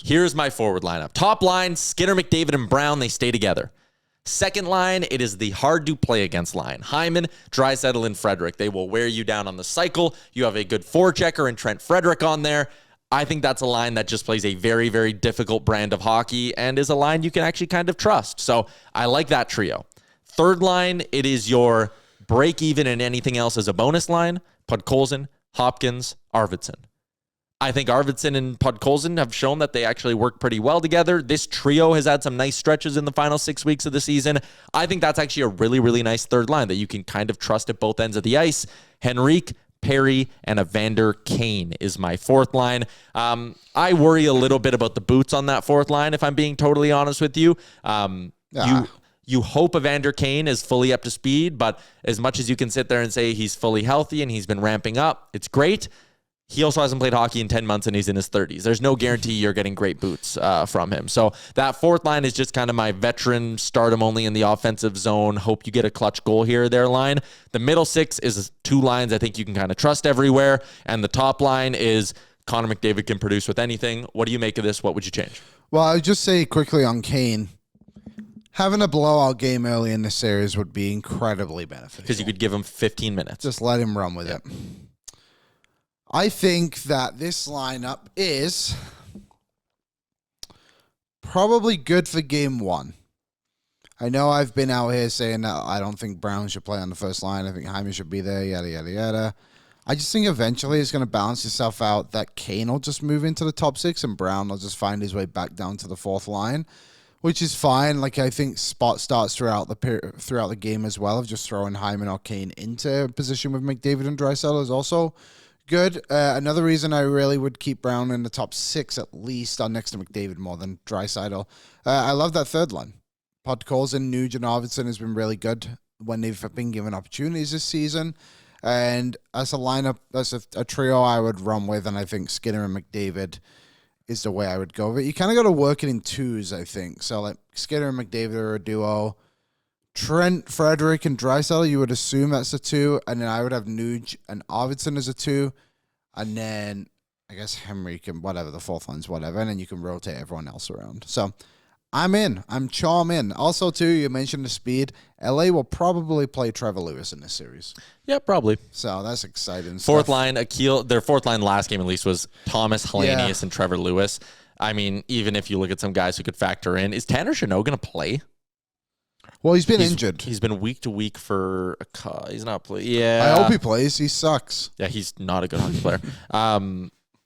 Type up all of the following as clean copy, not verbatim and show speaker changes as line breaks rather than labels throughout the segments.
Here's my forward lineup. Top line, Skinner, McDavid, and Brown, they stay together. Second line, it is the hard-to-play against line. Hyman, Draisaitl, and Frederic. They will wear you down on the cycle. You have a good forechecker and Trent Frederic on there. I think that's a line that just plays a very, very difficult brand of hockey and is a line you can actually kind of trust. So I like that trio. Third line, it is your break-even and anything else as a bonus line. Podkolzin, Hopkins, Arvidsson. I think Arvidsson and Podkolzin have shown that they actually work pretty well together. This trio has had some nice stretches in the final 6 weeks of the season. I think that's actually a really, really nice third line that you can kind of trust at both ends of the ice. Henrique, Perry, and Evander Kane is my fourth line. I worry a little bit about the boots on that fourth line, if I'm being totally honest with you. You hope Evander Kane is fully up to speed, but as much as you can sit there and say he's fully healthy and he's been ramping up, it's great. He also hasn't played hockey in 10 months and he's in his 30s. There's no guarantee you're getting great boots from him. So that fourth line is just kind of my veteran, start him only in the offensive zone, hope you get a clutch goal here or there line. The middle six is two lines I think you can kind of trust everywhere. And the top line is Connor McDavid can produce with anything. What do you make of this? What would you change?
Well, I would just say quickly on Kane, having a blowout game early in the series would be incredibly beneficial.
Because you could give him 15 minutes.
Just let him run with it. I think that this lineup is probably good for game one. I know I've been out here saying that I don't think Brown should play on the first line. I think Hyman should be there, yada, yada, yada. I just think eventually it's going to balance itself out that Kane will just move into the top six and Brown will just find his way back down to the fourth line, which is fine. Like, I think spot starts throughout the game as well of just throwing Hyman or Kane into a position with McDavid and Draisaitl is also good. Another reason I really would keep Brown in the top six at least on next to McDavid more than Draisaitl. I love that third line. Podkolzin, Nugent-Hopkins has been really good when they've been given opportunities this season. And as a lineup, as a trio I would run with, and I think Skinner and McDavid is the way I would go with it. You kind of got to work it in twos, I think. So like Skinner and McDavid are a duo. Trent, Frederic, and Draisaitl, you would assume that's a two. And then I would have Nuge and Arvidsson as a two. And then I guess Henrique and whatever, the fourth line's whatever. And then you can rotate everyone else around. So I'm in. I'm charm in. Also, too, you mentioned the speed. LA will probably play Trevor Lewis in this series.
Yeah, probably.
So that's exciting.
Fourth line, their fourth line last game at least was Thomas Hellenius and Trevor Lewis. I mean, even if you look at some guys who could factor in, is Tanner Chanot going to play?
Well, he's been injured.
He's been week to week for he's not playing. Yeah.
I hope he plays. He sucks.
Yeah, he's not a good hockey player.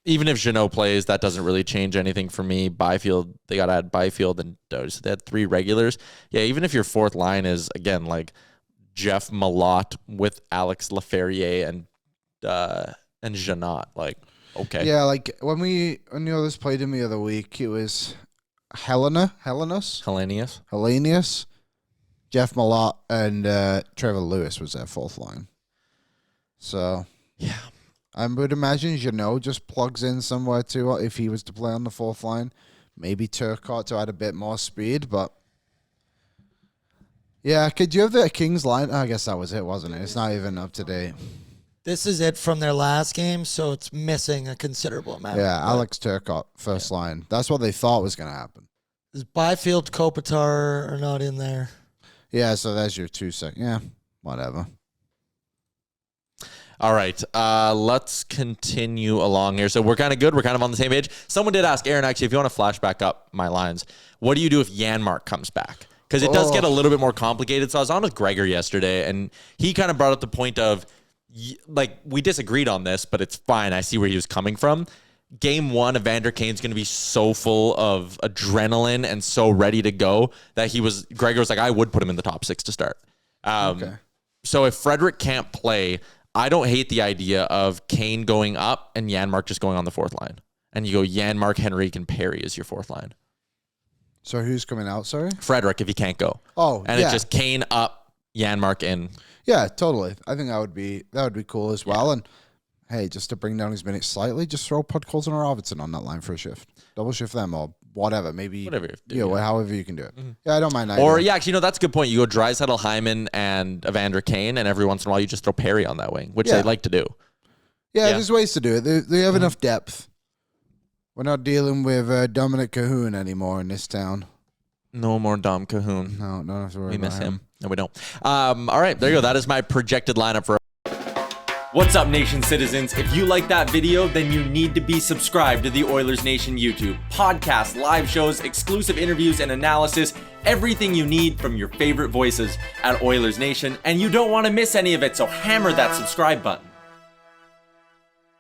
Even if Janot plays, that doesn't really change anything for me. Byfield, they got to add Byfield and so they had three regulars. Yeah, even if your fourth line is, again, like Jeff Malott with Alex Laferriere and Janot, like, okay.
Yeah, like when the others played him the other week, it was Hellenius, Jeff Malott, and Trevor Lewis was their fourth line. So,
yeah.
I would imagine Janot just plugs in somewhere too if he was to play on the fourth line. Maybe Turcotte to add a bit more speed, but yeah, could you have the Kings line? I guess that was it, wasn't it? It's not even up to date.
This is it from their last game, so it's missing a considerable amount.
Yeah, Alex Turcotte, first line. That's what they thought was going to happen.
Is Byfield, Kopitar are not in there?
Yeah, so there's your 2 sec. Yeah, whatever.
All right, let's continue along here. So we're kind of good. We're kind of on the same page. Someone did ask, Aaron, actually, if you want to flash back up my lines, what do you do if Janmark comes back? Because it does get a little bit more complicated. So I was on with Gregor yesterday, and he kind of brought up the point of, like, we disagreed on this, but it's fine. I see where he was coming from. Game one, Evander Kane's going to be so full of adrenaline and so ready to go that Gregor was like, I would put him in the top six to start. Okay. So if Frederic can't play, I don't hate the idea of Kane going up and Janmark just going on the fourth line. And you go Janmark, Henrique, and Perry is your fourth line.
So who's coming out, sorry?
Frederic, if he can't go.
Oh,
and it's just Kane up, Janmark in.
Yeah, totally. I think that would be cool as well. And hey, just to bring down his minutes slightly, just throw Podkolzin or Arvidsson on that line for a shift. Double shift them or whatever. Maybe whatever you do, however you can do it. Mm-hmm. Yeah, I don't mind that.
Or actually, that's a good point. You go Draisaitl, Hyman, and Evander Kane, and every once in a while you just throw Perry on that wing, which they like to do.
Yeah, there's ways to do it. They have enough depth. We're not dealing with Dominic Cahoon anymore in this town.
No more Dom Cahoon.
No, don't have to worry
We
about
miss him. No, we don't. All right, there you go. That is my projected lineup for. What's up, Nation citizens? If you like that video, then you need to be subscribed to the Oilers Nation YouTube. Podcasts, live shows, exclusive interviews, and analysis. Everything you need from your favorite voices at Oilers Nation. And you don't want to miss any of it, so hammer that subscribe button.